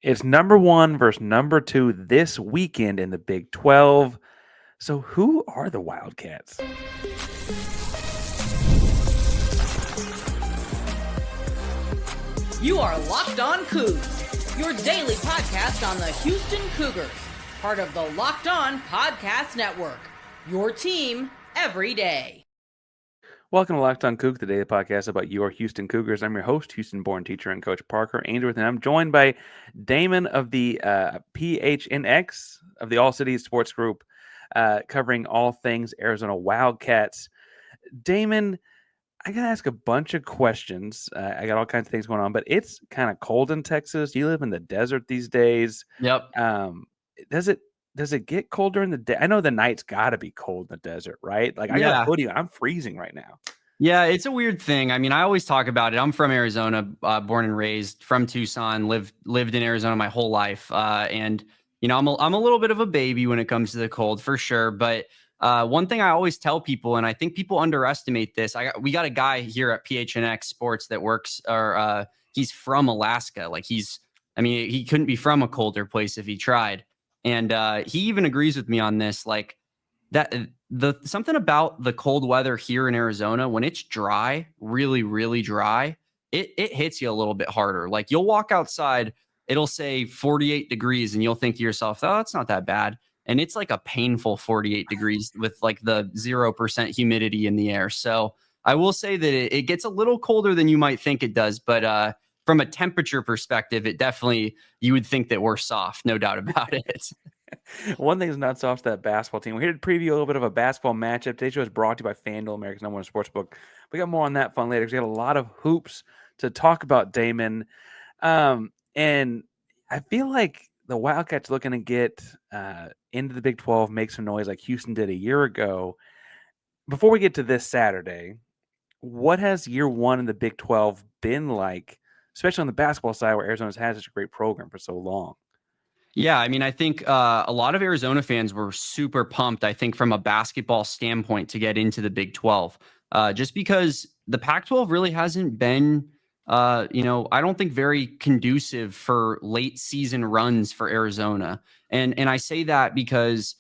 It's number 1 versus number 2 this weekend in the Big 12. So who are the Wildcats? You are Locked On Coogs, your daily podcast on the Houston Cougars, part of the Locked On Podcast Network, your team every day. Welcome to Locked On Coogs, the daily podcast about your Houston Cougars. I'm your host, Houston-born teacher and coach Parker Ainsworth, and I'm joined by Damon of the PHNX of the All City Sports Group, covering all things Arizona Wildcats. Damon, I got to ask a bunch of questions. I got all kinds of things going on, but it's kind of cold in Texas. You live in the desert these days. Yep. Does it get colder in the day? I know the night's got to be cold in the desert, right? Like I got a hoodie on. I'm freezing right now. Yeah, it's a weird thing. I mean, I always talk about it. I'm from Arizona, born and raised, from Tucson, lived in Arizona my whole life. And you know, I'm a little bit of a baby when it comes to the cold for sure. But one thing I always tell people, and I think people underestimate this, we got a guy here at PHNX Sports that works, or he's from Alaska. Like he couldn't be from a colder place if he tried. And he even agrees with me on this. Like that, something about the cold weather here in Arizona, when it's dry, really, really dry, it hits you a little bit harder. Like you'll walk outside, it'll say 48 degrees, and you'll think to yourself, oh, that's not that bad. And it's like a painful 48 degrees with like the 0% humidity in the air. So I will say that it gets a little colder than you might think it does. But from a temperature perspective, it definitely, you would think that we're soft, no doubt about it. One thing is not soft, that basketball team. We're here to preview a little bit of a basketball matchup. Today's show is brought to you by FanDuel, America's #1 sportsbook. We got more on that fun later because we got a lot of hoops to talk about, Damon. And I feel like the Wildcats looking to get into the Big 12, make some noise like Houston did a year ago. Before we get to this Saturday, what has year one in the Big 12 been like, especially on the basketball side where Arizona's had such a great program for so long? Yeah, I mean, I think a lot of Arizona fans were super pumped, I think, from a basketball standpoint to get into the Big 12, just because the Pac-12 really hasn't been, I don't think very conducive for late season runs for Arizona. And I say that because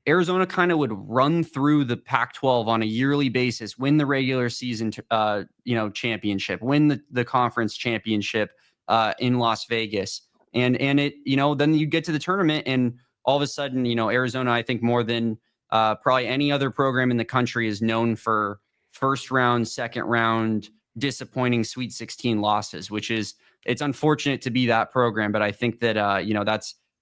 Arizona kind of would run through the Pac-12 on a yearly basis, win the regular season, championship, win the conference championship in Las Vegas. And it, then you get to the tournament and all of a sudden, Arizona, I think more than probably any other program in the country is known for first round, second round, disappointing Sweet 16 losses, it's unfortunate to be that program. But I think that,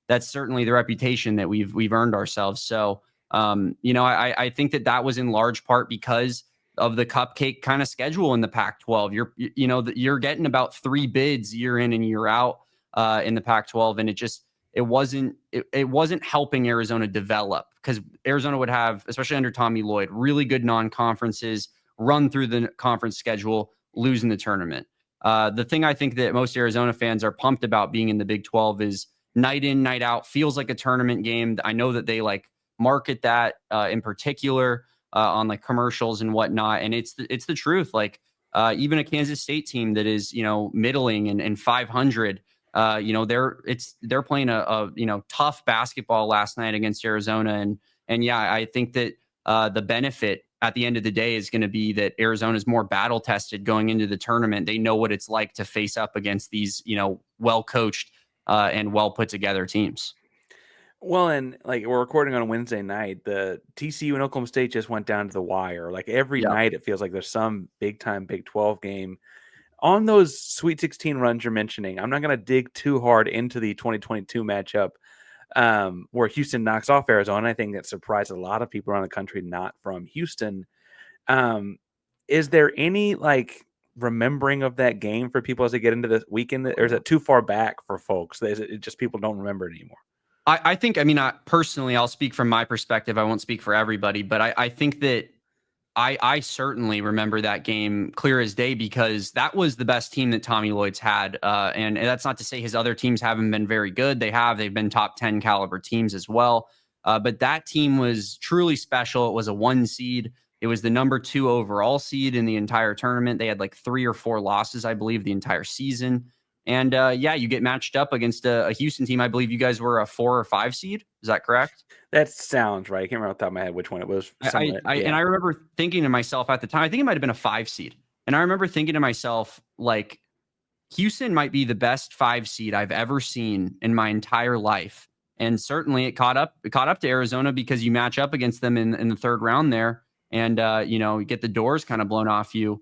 that's certainly the reputation that we've earned ourselves. So, I think that was in large part because of the cupcake kind of schedule in the Pac-12. You're getting about 3 bids year in and year out in the Pac-12, and it wasn't helping Arizona develop, because Arizona would have, especially under Tommy Lloyd, really good non-conferences, run through the conference schedule, lose in the tournament. The thing I think that most Arizona fans are pumped about being in the Big 12 is night in, night out, feels like a tournament game. I know that they market that in particular on commercials and whatnot, and it's the truth. Even a Kansas State team that is middling and 500. They're playing a tough basketball last night against Arizona, and yeah, I think that the benefit at the end of the day is going to be that Arizona is more battle tested going into the tournament. They know what it's like to face up against these well coached and well put together teams. Well, and we're recording on a Wednesday night. The TCU and Oklahoma State just went down to the wire. Every night, it feels like there's some big time Big 12 game. On those Sweet 16 runs you're mentioning, I'm not going to dig too hard into the 2022 matchup where Houston knocks off Arizona. I think that surprised a lot of people around the country not from Houston. Is there any remembering of that game for people as they get into this weekend, or is it too far back for folks? Is it just people don't remember it anymore? I think, personally, I'll speak from my perspective. I won't speak for everybody, but I think that I certainly remember that game clear as day, because that was the best team that Tommy Lloyd's had. And that's not to say his other teams haven't been very good. They've been top 10 caliber teams as well. But that team was truly special. It was a 1 seed. It was the number 2 overall seed in the entire tournament. They had 3 or 4 losses, I believe, the entire season. And yeah, you get matched up against a Houston team. I believe you guys were a 4 or 5 seed. Is that correct? That sounds right. I can't remember off the top of my head which one it was. And I remember thinking to myself at the time, I think it might have been a 5 seed. And I remember thinking to myself, like, Houston might be the best 5 seed I've ever seen in my entire life. And certainly it caught up to Arizona because you match up against them in the third round there. And, you get the doors kind of blown off you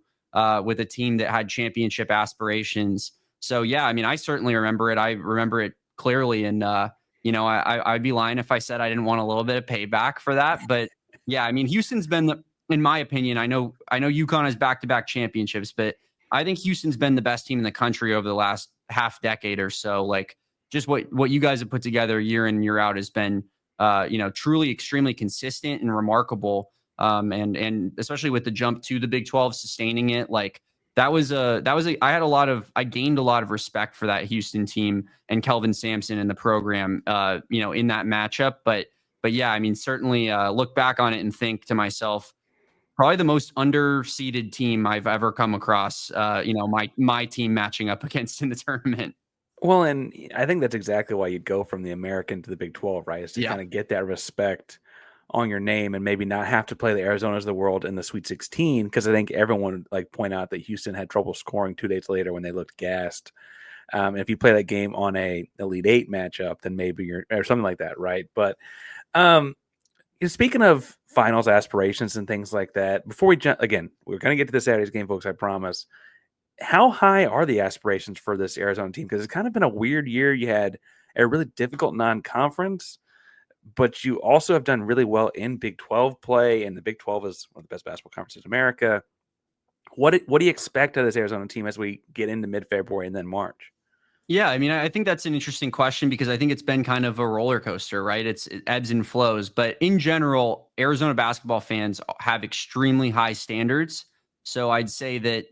with a team that had championship aspirations. So, yeah, I mean, I certainly remember it. I remember it clearly. And, I'd be lying if I said I didn't want a little bit of payback for that. But, yeah, I mean, Houston's been, in my opinion, I know UConn has back-to-back championships, but I think Houston's been the best team in the country over the last half decade or so. Like, just what you guys have put together year in, year out has been, truly extremely consistent and remarkable. And especially with the jump to the Big 12, sustaining it, like I gained a lot of respect for that Houston team and Kelvin Sampson and the program, in that matchup. But yeah, I mean, certainly look back on it and think to myself, probably the most underseeded team I've ever come across, my team matching up against in the tournament. Well, and I think that's exactly why you'd go from the American to the Big 12, right? Is to kind of get that respect on your name and maybe not have to play the Arizonas of the world in the Sweet 16, because I think everyone would point out that Houston had trouble scoring 2 days later when they looked gassed. If you play that game on a Elite Eight matchup, then maybe or something like that, right? But speaking of finals aspirations and things like that, before we jump, again, we're going to get to this Saturday's game, folks, I promise. How high are the aspirations for this Arizona team? Because it's kind of been a weird year. You had a really difficult non-conference, but you also have done really well in Big 12 play, and the Big 12 is one of the best basketball conferences in America. What do you expect of this Arizona team as we get into mid-February and then March? Yeah, I mean, I think that's an interesting question because I think it's been kind of a roller coaster, right? It ebbs and flows. But in general, Arizona basketball fans have extremely high standards. So I'd say that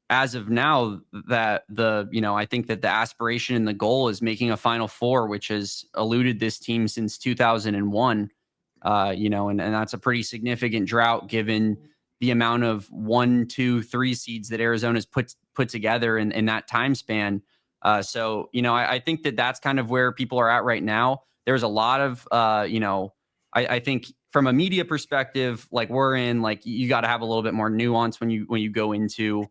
as of now, that I think that the aspiration and the goal is making a Final Four, which has eluded this team since 2001. And that's a pretty significant drought given the amount of 1, 2, 3 seeds that Arizona's put together in that time span. So I think that that's kind of where people are at right now. There's a lot of, I think from a media perspective, like we're in, like you got to have a little bit more nuance when you go into,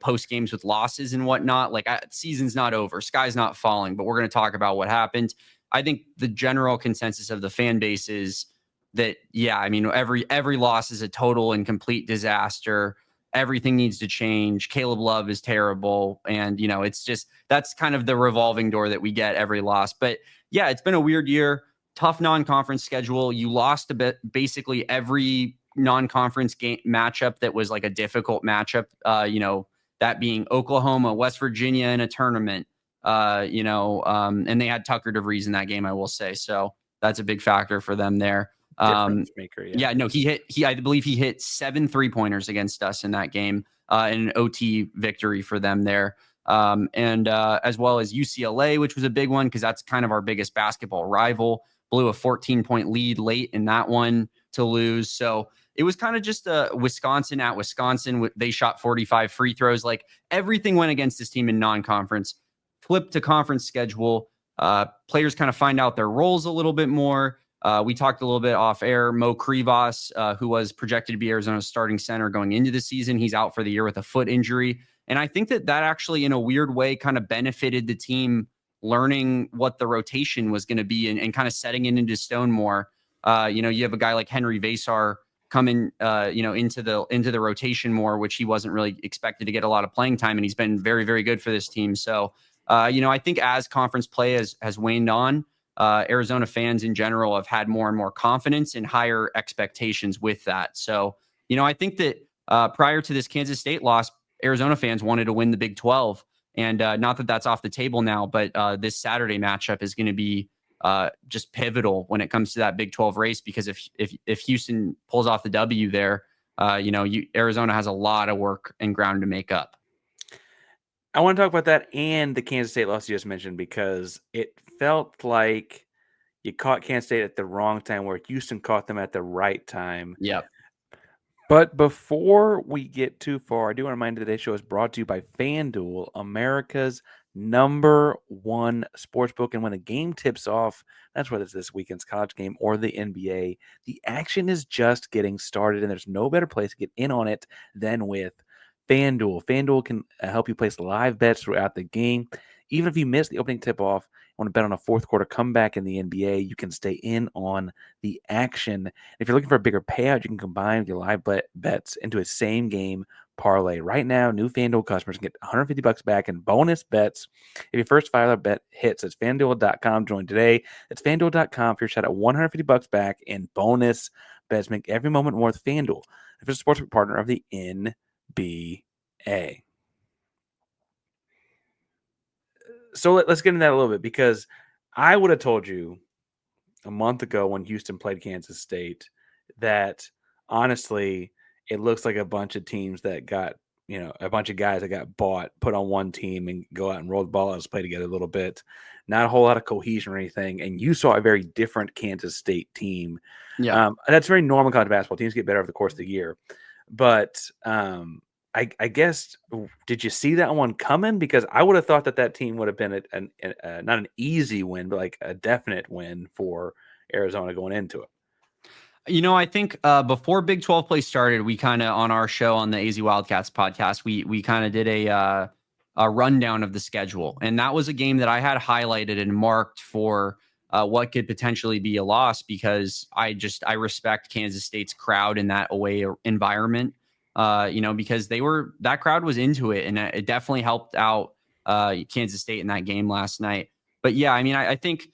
post games with losses and whatnot. Like season's not over, sky's not falling, but we're going to talk about what happened. I think the general consensus of the fan base is that, yeah, I mean, every loss is a total and complete disaster. Everything needs to change. Caleb Love is terrible. And, it's just, that's kind of the revolving door that we get every loss. But yeah, it's been a weird year, tough non-conference schedule. You lost a bit, basically every non-conference game matchup that was like a difficult matchup, that being Oklahoma, West Virginia in a tournament, and they had Tucker DeVries in that game, I will say. So that's a big factor for them there. Difference maker, I believe he hit 7 3-pointers against us in that game, in an OT victory for them there. And as well as UCLA, which was a big one because that's kind of our biggest basketball rival, blew a 14-point lead late in that one to lose. So it was kind of just Wisconsin at Wisconsin. They shot 45 free throws. Like everything went against this team in non-conference. Flip to conference schedule. Players kind of find out their roles a little bit more. We talked a little bit off air. Mo Krivas, who was projected to be Arizona's starting center going into the season, he's out for the year with a foot injury. And I think that actually, in a weird way, kind of benefited the team learning what the rotation was going to be and kind of setting it into stone more. You have a guy like Henry Vasar coming, into the rotation more, which he wasn't really expected to get a lot of playing time. And he's been very, very good for this team. So, I think as conference play has waned on, Arizona fans in general have had more and more confidence and higher expectations with that. So, I think that prior to this Kansas State loss, Arizona fans wanted to win the Big 12. And not that that's off the table now, but this Saturday matchup is going to be just pivotal when it comes to that Big 12 race, because if Houston pulls off the W there, Arizona has a lot of work and ground to make up. I want to talk about that and the Kansas State loss you just mentioned, because it felt like you caught Kansas State at the wrong time where Houston caught them at the right time. Yep. But before we get too far, I do want to remind you today's show is brought to you by FanDuel, America's #1 sportsbook. And when the game tips off, that's whether it's this weekend's college game or the NBA, the action is just getting started, and there's no better place to get in on it than with FanDuel. FanDuel can help you place live bets throughout the game. Even if you miss the opening tip-off, want to bet on a fourth quarter comeback in the NBA, you can stay in on the action. If you're looking for a bigger payout, you can combine your live bets into a same game parlay. Right now, new FanDuel customers can get $150 back in bonus bets if your first $5 bet hits. It's FanDuel.com. Join today. It's FanDuel.com for your shot at $150 back in bonus bets. Make every moment more with FanDuel, if it's a sportsbook partner of the NBA. So let's get into that a little bit, because I would have told you a month ago when Houston played Kansas State that honestly it looks like a bunch of teams that got, a bunch of guys that got bought, put on one team and go out and roll the ball and play together a little bit. Not a whole lot of cohesion or anything. And you saw a very different Kansas State team. Yeah. That's very normal college basketball. Teams get better over the course of the year. But I guess, did you see that one coming? Because I would have thought that team would have been not an easy win, but like a definite win for Arizona going into it. I think before Big 12 play started, we kind of, on our show on the AZ Wildcats podcast, we kind of did a rundown of the schedule. And that was a game that I had highlighted and marked for what could potentially be a loss, because I respect Kansas State's crowd in that away environment. Because that crowd was into it, and it definitely helped out Kansas State in that game last night. But yeah, I mean, I think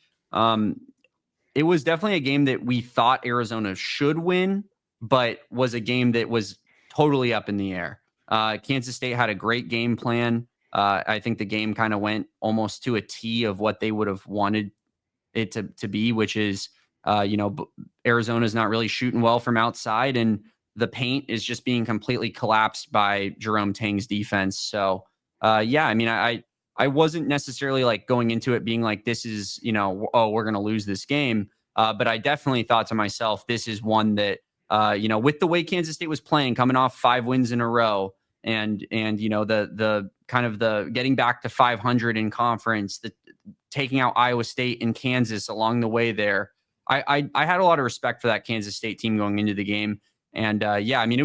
it was definitely a game that we thought Arizona should win, but was a game that was totally up in the air. Kansas State had a great game plan. I think the game kind of went almost to a T of what they would have wanted it to be, which is, Arizona's not really shooting well from outside, and the paint is just being completely collapsed by Jerome Tang's defense. So, yeah, I mean, I wasn't necessarily like going into it being like, this is, we're going to lose this game. But I definitely thought to myself, this is one that, with the way Kansas State was playing, coming off 5 wins in a row, and the kind of the getting back to 500 in conference, the taking out Iowa State and Kansas along the way there. I had a lot of respect for that Kansas State team going into the game. And yeah, I mean,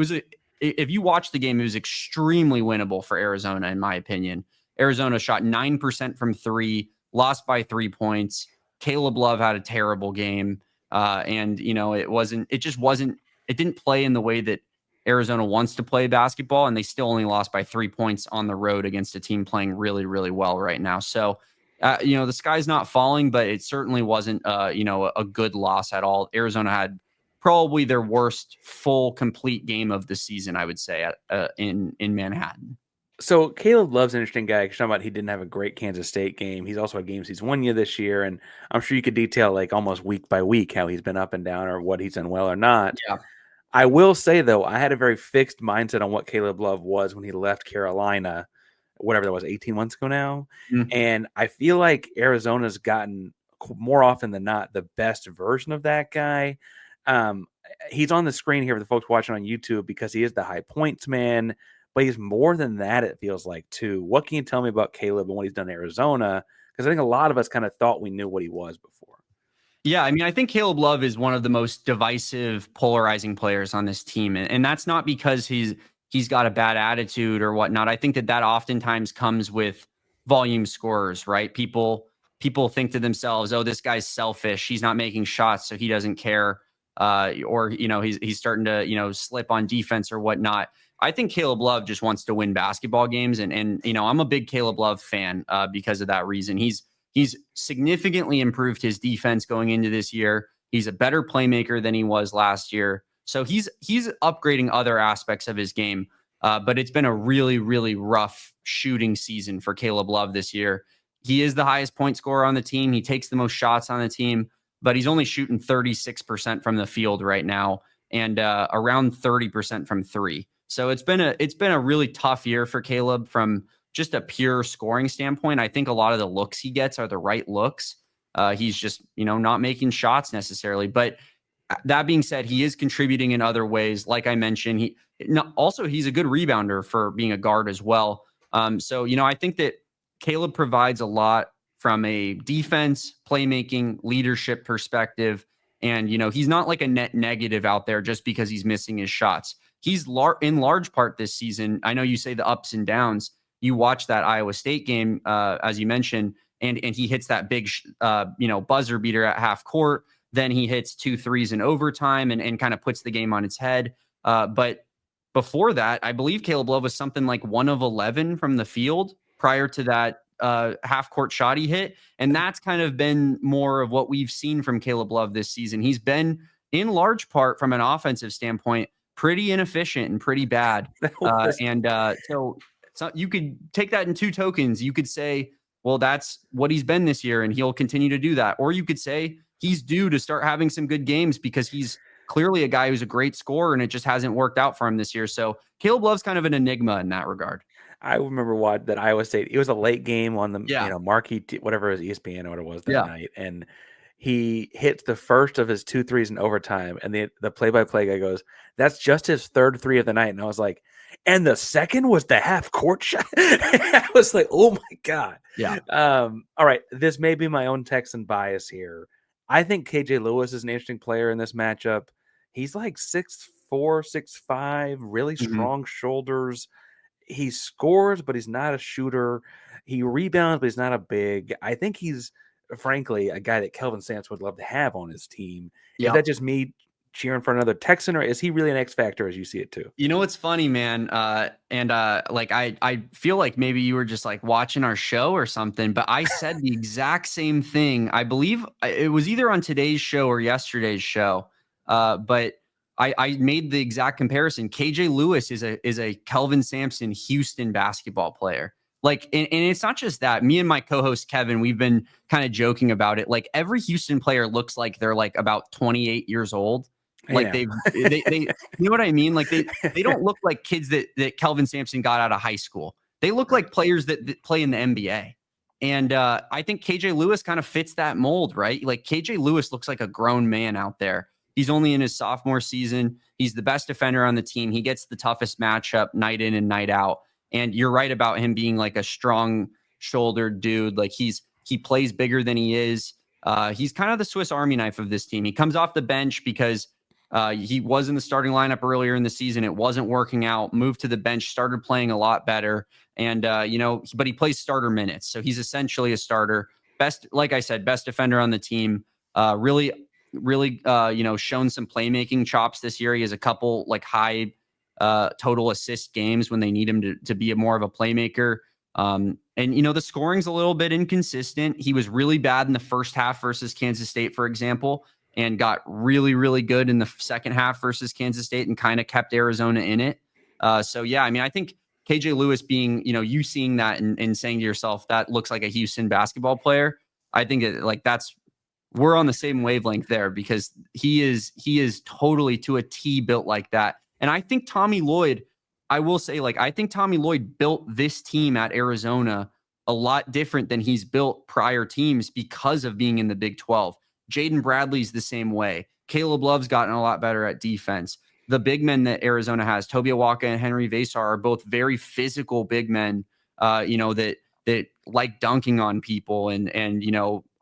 if you watch the game, it was extremely winnable for Arizona, in my opinion. Arizona shot 9% from 3, lost by 3 points. Caleb Love had a terrible game. And it didn't play in the way that Arizona wants to play basketball. And they still only lost by 3 points on the road against a team playing really, really well right now. So, the sky's not falling, but it certainly wasn't, a good loss at all. Arizona had probably their worst full complete game of the season, I would say, in Manhattan. So Caleb Love's an interesting guy. Talking about he didn't have a great Kansas State game. He's also had games he's won this year, and I'm sure you could detail like almost week by week how he's been up and down or what he's done well or not. Yeah. I will say though, I had a very fixed mindset on what Caleb Love was when he left Carolina, whatever that was, 18 months ago now. Mm-hmm. And I feel like Arizona's gotten more often than not the best version of that guy. He's on the screen here for the folks watching on YouTube because he is the high points man, but he's more than that, it feels like, too. What can you tell me about Caleb and what he's done in Arizona? Because I think a lot of us kind of thought we knew what he was before. Yeah, I mean, I think Caleb Love is one of the most divisive, polarizing players on this team. And that's not because he's got a bad attitude or whatnot. I think that oftentimes comes with volume scorers, right? People think to themselves, oh, this guy's selfish. He's not making shots, so he doesn't care. Or he's starting to slip on defense or whatnot. I think Caleb Love just wants to win basketball games, and I'm a big Caleb Love fan because of that reason. He's significantly improved his defense going into this year. He's a better playmaker than he was last year, so he's upgrading other aspects of his game. But it's been a really, really rough shooting season for Caleb Love this year. He is the highest point scorer on the team. He takes the most shots on the team, but he's only shooting 36% from the field right now and around 30% from 3. So it's been a really tough year for Caleb from just a pure scoring standpoint. I think a lot of the looks he gets are the right looks. He's just, not making shots necessarily. But that being said, he is contributing in other ways. Like I mentioned, he's a good rebounder for being a guard as well. So, I think that Caleb provides a lot from a defense, playmaking, leadership perspective. And, he's not like a net negative out there just because he's missing his shots. He's in large part this season. I know you say the ups and downs. You watch that Iowa State game, as you mentioned, and he hits that big, buzzer beater at half court. Then he hits 2 threes in overtime and kind of puts the game on its head. But before that, I believe Caleb Love was something like 1 of 11 from the field prior to that half court shot he hit. And that's kind of been more of what we've seen from Caleb Love this season. He's been, in large part, from an offensive standpoint, pretty inefficient and pretty bad. So you could take that in 2 tokens. You could say, well, that's what he's been this year, and he'll continue to do that. Or you could say he's due to start having some good games because he's clearly a guy who's a great scorer, and it just hasn't worked out for him this year. So Caleb Love's kind of an enigma in that regard. I remember what that Iowa State. It was a late game on the marquee, whatever it was, ESPN or what it was that night, and he hits the first of his 2 threes in overtime, and the play-by-play guy goes, "That's just his 3rd 3 of the night," and I was like, "And the second was the half court shot." I was like, "Oh my god!" Yeah. All right, this may be my own Texan bias here. I think KJ Lewis is an interesting player in this matchup. He's like 6'4", 6'5", really strong shoulders. He scores, but he's not a shooter. He rebounds, but he's not a big. I think he's, frankly, a guy that Kelvin Sampson would love to have on his team. Is that just me cheering for another Texan, or is he really an X factor as you see it too? You know what's funny, man? I feel like maybe you were just like watching our show or something, but I said the exact same thing. I believe it was either on today's show or yesterday's show. But I made the exact comparison. KJ Lewis is a Kelvin Sampson Houston basketball player. Like, and it's not just that. Me and my co-host Kevin, we've been kind of joking about it. Like, every Houston player looks like they're like about 28 years old. Like they you know what I mean? Like they don't look like kids that Kelvin Sampson got out of high school. They look like players that play in the NBA. And I think KJ Lewis kind of fits that mold, right? Like, KJ Lewis looks like a grown man out there. He's only in his sophomore season. He's the best defender on the team. He gets the toughest matchup night in and night out. And you're right about him being like a strong-shouldered dude. Like, he plays bigger than he is. He's kind of the Swiss Army knife of this team. He comes off the bench because he was in the starting lineup earlier in the season. It wasn't working out. Moved to the bench, started playing a lot better. And, but he plays starter minutes. So he's essentially a starter. Like I said, best defender on the team. Really, shown some playmaking chops this year. He has a couple like high total assist games when they need him to be more of a playmaker. And the scoring's a little bit inconsistent. He was really bad in the first half versus Kansas State, for example, and got really, really good in the second half versus Kansas State and kind of kept Arizona in it. I think KJ Lewis being, you seeing that and saying to yourself, that looks like a Houston basketball player. I think we're on the same wavelength there, because he is totally to a T built like that. And I think Tommy Lloyd, I will say, I think Tommy Lloyd built this team at Arizona a lot different than he's built prior teams because of being in the Big 12. Jaden Bradley's the same way. Caleb Love's gotten a lot better at defense. The big men that Arizona has, Toby Awaka and Henry Vasar, are both very physical big men, that like dunking on people and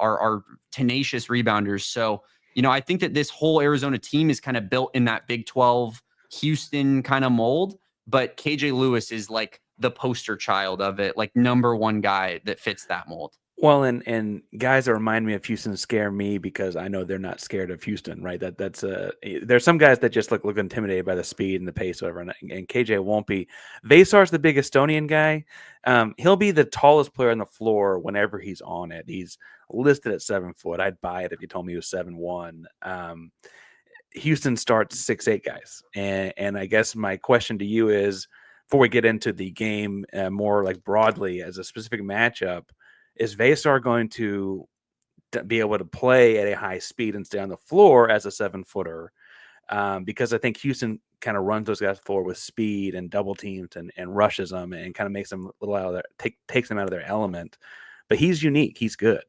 are tenacious rebounders. So, I think that this whole Arizona team is kind of built in that Big 12 Houston kind of mold, but KJ Lewis is like the poster child of it, like number one guy that fits that mold. Well, and guys that remind me of Houston scare me because I know they're not scared of Houston, right? That's there's some guys that just look intimidated by the speed and the pace, whatever, and KJ won't be. Vasar's the big Estonian guy. He'll be the tallest player on the floor whenever he's on it. He's listed at 7 foot. I'd buy it if you told me he was 7'1". Houston starts 6'8" guys, and I guess my question to you is, before we get into the game more like broadly as a specific matchup, is Vasar going to be able to play at a high speed and stay on the floor as a 7-footer? Because I think Houston kind of runs those guys forward with speed and double teams and rushes them and kind of makes them a little out of their takes them out of their element. But he's unique. He's good.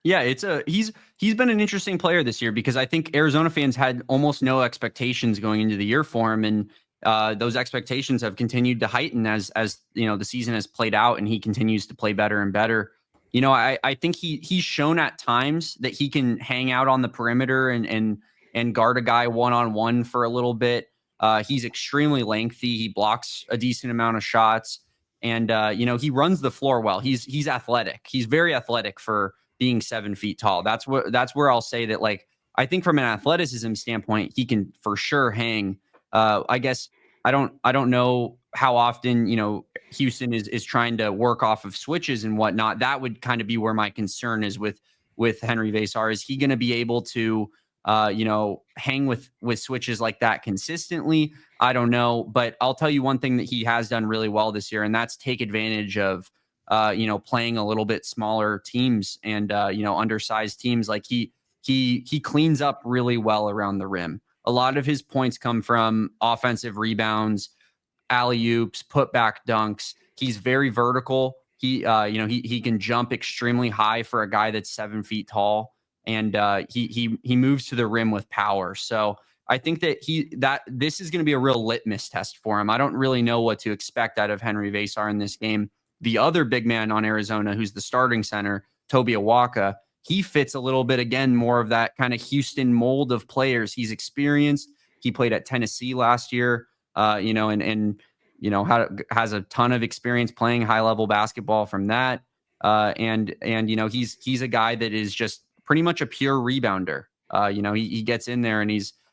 Yeah, he's been an interesting player this year because I think Arizona fans had almost no expectations going into the year for him, and those expectations have continued to heighten as the season has played out, and he continues to play better and better. I think he's shown at times that he can hang out on the perimeter and guard a guy one-on-one for a little bit. He's extremely lengthy. He blocks a decent amount of shots, and he runs the floor well. He's athletic. He's very athletic for being 7 feet tall. That's where I'll say that, like, I think from an athleticism standpoint, he can for sure hang. I guess I don't know how often, Houston is trying to work off of switches and whatnot. That would kind of be where my concern is with Henry Vesar. Is he going to be able to, hang with switches like that consistently? I don't know, but I'll tell you one thing that he has done really well this year, and that's take advantage of, playing a little bit smaller teams and, undersized teams. Like he cleans up really well around the rim. A lot of his points come from offensive rebounds, alley-oops, putback dunks. He's very vertical. He can jump extremely high for a guy that's 7 feet tall, and he moves to the rim with power. So I think that this is going to be a real litmus test for him. I don't really know what to expect out of Henry Vesar in this game. The other big man on Arizona, who's the starting center, Toby Awaka, he fits a little bit, again, more of that kind of Houston mold of players. He's experienced. He played at Tennessee last year, and has a ton of experience playing high level basketball from that. And he's a guy that is just pretty much a pure rebounder. He gets in there and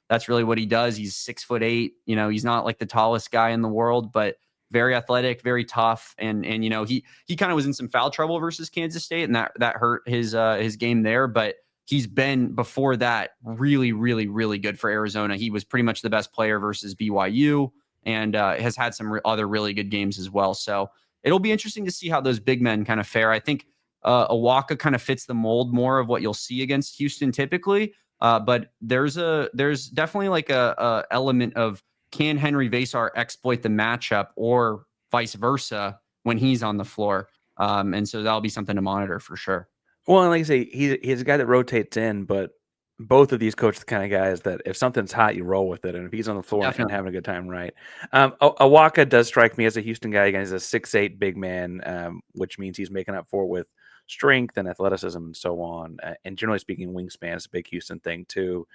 that's really what he does. He's 6'8". He's not like the tallest guy in the world, but very athletic, very tough. And he kind of was in some foul trouble versus Kansas State, and that hurt his game there. But he's been, before that, really, really, really good for Arizona. He was pretty much the best player versus BYU, and has had some other really good games as well. So it'll be interesting to see how those big men kind of fare. I think Awaka kind of fits the mold more of what you'll see against Houston typically. But there's definitely like a element of, can Henry Vesar exploit the matchup or vice versa when he's on the floor? And so that'll be something to monitor for sure. Well, and like I say, he's a guy that rotates in, but both of these coaches, the kind of guys that if something's hot, you roll with it. And if he's on the floor and having a good time, right? Awaka does strike me as a Houston guy. Again, he's a 6'8" big man, which means he's making up for it with strength and athleticism and so on. And generally speaking, wingspan is a big Houston thing too.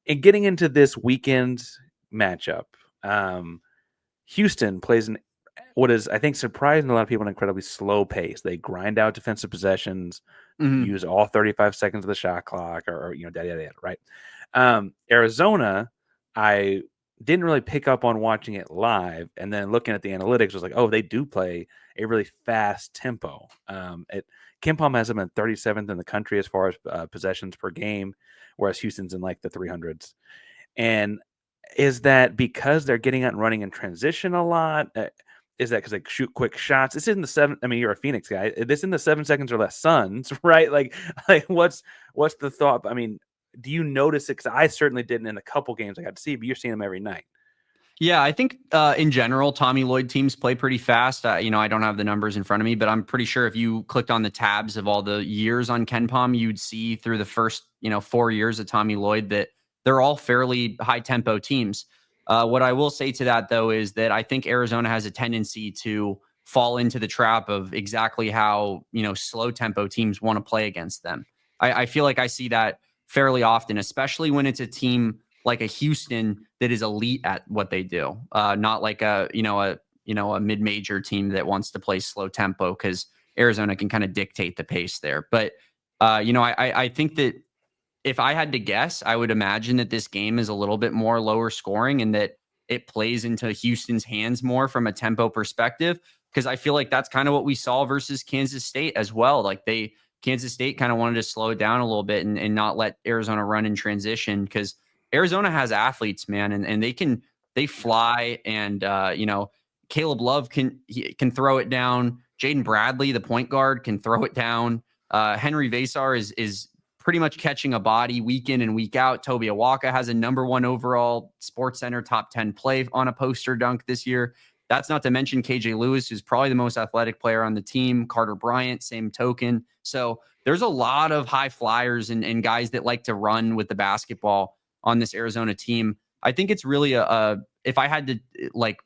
And getting into this weekend matchup, Houston plays what is, I think, surprising a lot of people, an incredibly slow pace. They grind out defensive possessions, use all 35 seconds of the shot clock, or yada, yada, yada, right? Arizona, I didn't really pick up on watching it live, and then looking at the analytics was like, oh, they do play a really fast tempo. KenPom has them in 37th in the country as far as possessions per game, whereas Houston's in like the 300s. And is that because they're getting out and running in transition a lot? Is that because they shoot quick shots? This isn't the 7. I mean, you're a Phoenix guy. This in the 7 seconds or less Suns, right? Like what's the thought? I mean, do you notice it? Because I certainly didn't in the couple games I got to see, but you're seeing them every night. Yeah, I think in general, Tommy Lloyd teams play pretty fast. I don't have the numbers in front of me, but I'm pretty sure if you clicked on the tabs of all the years on KenPom, you'd see through the first 4 years of Tommy Lloyd that they're all fairly high tempo teams. What I will say to that, though, is that I think Arizona has a tendency to fall into the trap of exactly how slow tempo teams want to play against them. I feel like I see that fairly often, especially when it's a team like a Houston that is elite at what they do, not like a mid-major team that wants to play slow tempo, because Arizona can kind of dictate the pace there. But I think that if I had to guess, I would imagine that this game is a little bit more lower scoring and that it plays into Houston's hands more from a tempo perspective, because I feel like that's kind of what we saw versus Kansas State as well. Like Kansas State kind of wanted to slow it down a little bit and not let Arizona run in transition, because Arizona has athletes, man, and they fly, and Caleb Love can throw it down. Jaden Bradley, the point guard, can throw it down. Henry Vesar is pretty much catching a body week in and week out. Toby Awaka has a number 1 overall SportsCenter top 10 play on a poster dunk this year. That's not to mention K.J. Lewis, who's probably the most athletic player on the team. Carter Bryant, same token. So there's a lot of high flyers and guys that like to run with the basketball on this Arizona team. I think it's really a if I had to like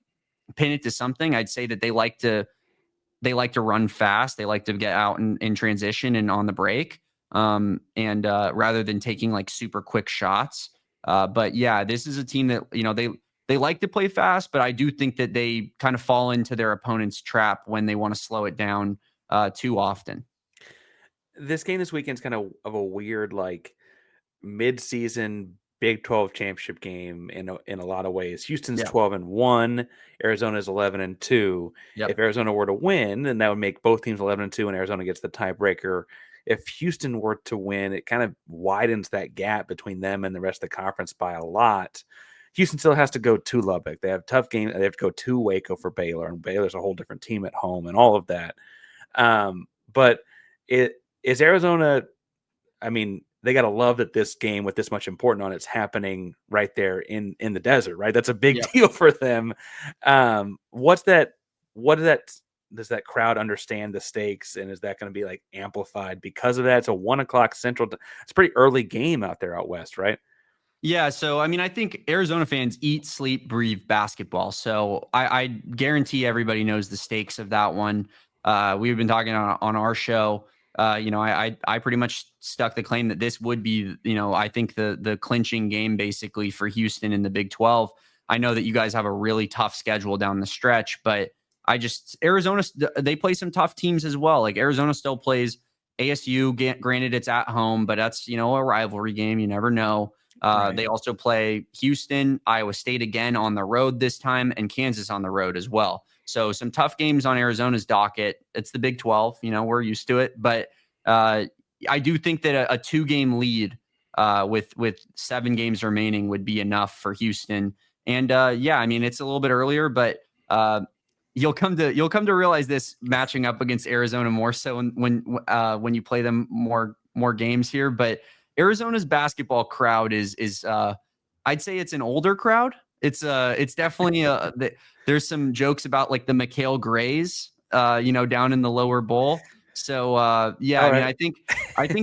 pin it to something, I'd say that they like to run fast. They like to get out in transition and on the break. And rather than taking like super quick shots. But yeah, this is a team that, they like to play fast, but I do think that they kind of fall into their opponent's trap when they want to slow it down too often. This game this weekend is kind of a weird, like, mid-season Big 12 championship game in a lot of ways. Houston's 12-1, Arizona's 11-2. Yep. If Arizona were to win, then that would make both teams 11-2, and Arizona gets the tiebreaker. If Houston were to win, it kind of widens that gap between them and the rest of the conference by a lot. Houston still has to go to Lubbock. They have tough games. They have to go to Waco for Baylor, and Baylor's a whole different team at home and all of that. But is Arizona, I mean, they got to love that this game with this much important on it's happening right there in the desert, right? That's a big deal for them. Does that crowd understand the stakes, and is that going to be like amplified because of that? It's a 1:00 Central. It's a pretty early game out there out west, right? Yeah. So, I mean, I think Arizona fans eat, sleep, breathe basketball. So I guarantee everybody knows the stakes of that one. We've been talking on our show. I pretty much stuck the claim that this would be, I think the clinching game basically for Houston in the Big 12. I know that you guys have a really tough schedule down the stretch, but Arizona, they play some tough teams as well. Like Arizona still plays ASU, granted it's at home, but that's, a rivalry game. You never know. Right. They also play Houston, Iowa State again on the road this time, and Kansas on the road as well. So some tough games on Arizona's docket. It's the Big 12, we're used to it. But I do think that a 2-game lead with 7 games remaining would be enough for Houston. And I mean, it's a little bit earlier, but you'll come to realize this matching up against Arizona more so when you play them more games here. But Arizona's basketball crowd is I'd say it's an older crowd. It's definitely there's some jokes about like the McHale Grays, down in the lower bowl. So I mean, I think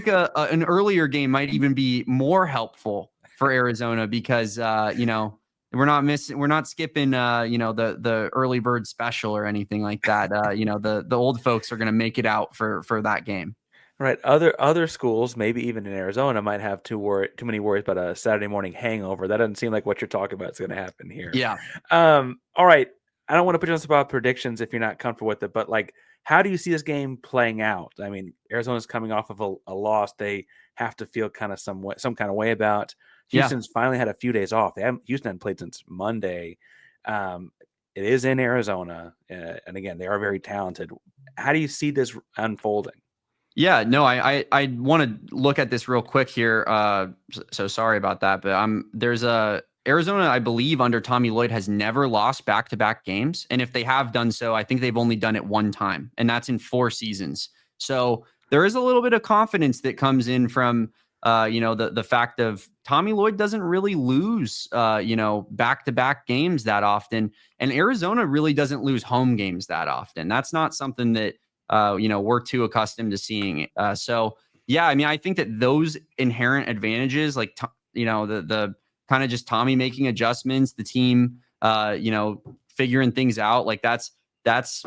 an earlier game might even be more helpful for Arizona because we're not skipping the early bird special or anything like that. The old folks are going to make it out for that game. Right. Other schools, maybe even in Arizona, might have too many worries about a Saturday morning hangover. That doesn't seem like what you're talking about is going to happen here. Yeah. All right. I don't want to put you on the spot predictions if you're not comfortable with it, but like, how do you see this game playing out? I mean, Arizona's coming off of a loss. They have to feel kind of some kind of way about. Houston's finally had a few days off. Houston hadn't played since Monday. It is in Arizona, and again, they are very talented. How do you see this unfolding? Yeah, no, I want to look at this real quick here. So sorry about that, but there's Arizona, I believe, under Tommy Lloyd has never lost back-to-back games, and if they have done so, I think they've only done it one time, and that's in 4 seasons. So there is a little bit of confidence that comes in from the fact of Tommy Lloyd doesn't really lose back-to-back games that often, and Arizona really doesn't lose home games that often. That's not something that we're too accustomed to seeing. So yeah, I mean, I think that those inherent advantages, like, the kind of just Tommy making adjustments, the team, figuring things out, like there's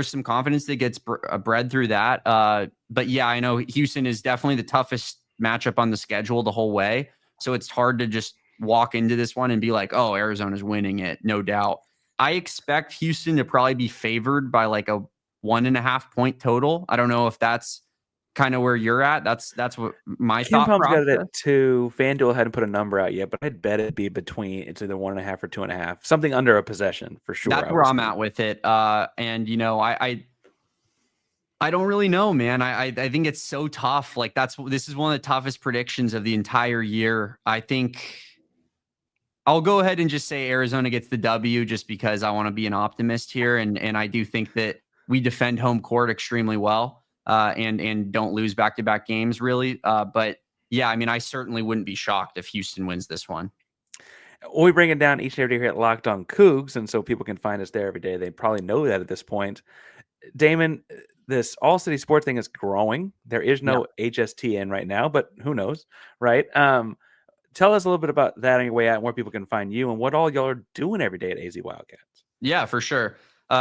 some confidence that gets bred through that. But yeah, I know Houston is definitely the toughest matchup on the schedule the whole way. So it's hard to just walk into this one and be like, oh, Arizona's winning it. No doubt. I expect Houston to probably be favored by like a 1.5 point total. I don't know if that's kind of where you're at. That's what my thought process. Got it at 2. FanDuel hadn't put a number out yet, but I'd bet it'd be between, it's either 1.5 or 2.5, something under a possession for sure. That's where I'm at with it. And I don't really know, man. I think it's so tough. Like this is one of the toughest predictions of the entire year. I think I'll go ahead and just say Arizona gets the W just because I want to be an optimist here. And I do think that we defend home court extremely well, and don't lose back-to-back games really. But yeah, I mean, I certainly wouldn't be shocked if Houston wins this one. Well, we bring it down each and every day here at Locked On Coogs, and so people can find us there every day. They probably know that at this point. Damon, this all-city sports thing is growing. There is no HSTN right now, but who knows, right? tell us a little bit about that on your way out and where people can find you and what all y'all are doing every day at AZ Wildcats. Yeah, for sure.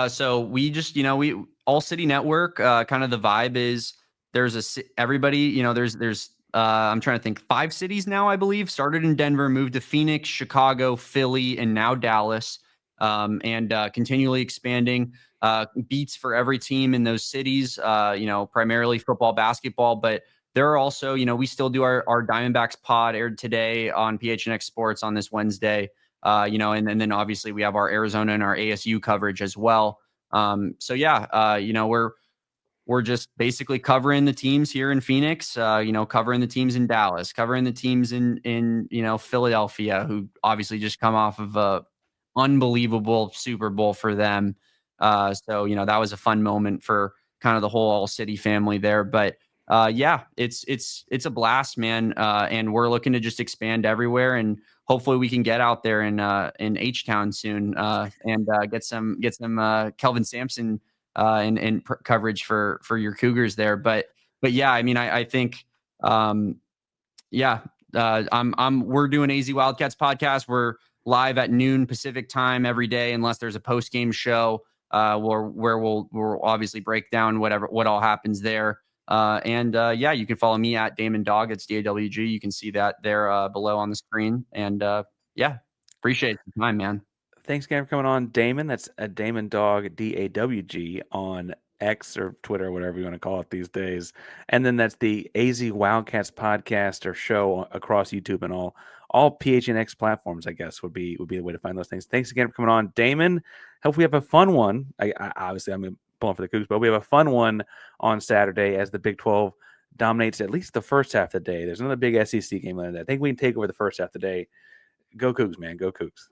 So we just, we All City Network, kind of the vibe is there's everybody, there's I'm trying to think, 5 cities now, I believe, started in Denver, moved to Phoenix, Chicago, Philly, and now Dallas, and continually expanding, beats for every team in those cities, primarily football, basketball, but there are also, we still do our Diamondbacks pod aired today on PHNX Sports on this Wednesday. And then obviously we have our Arizona and our ASU coverage as well. So yeah, we're just basically covering the teams here in Phoenix, covering the teams in Dallas, covering the teams in Philadelphia, who obviously just come off of a unbelievable Super Bowl for them. So that was a fun moment for kind of the whole All City family there. But yeah, it's a blast, man. And we're looking to just expand everywhere, and hopefully we can get out there in H-Town soon, and get some Kelvin Sampson and coverage for your Cougars there. But yeah, I mean, I think, yeah, we're doing AZ Wildcats podcast. We're live at noon Pacific time every day, unless there's a post game show, where we'll obviously break down what all happens there. Yeah, you can follow me at Damon Dog. It's DAWG. You can see that there below on the screen. And yeah, appreciate the time, man. Thanks again for coming on, Damon. That's a Damon Dog, DAWG, on X or Twitter, or whatever you want to call it these days. And then that's the AZ Wildcats podcast or show across YouTube and all PHNX platforms, I guess, would be the way to find those things. Thanks again for coming on, Damon. Hope we have a fun one. I obviously I'm pulling for the Cougs, but we have a fun one on Saturday as the Big 12 dominates at least the first half of the day. There's another big SEC game later. I think we can take over the first half of the day. Go Cougs, man. Go Cougs.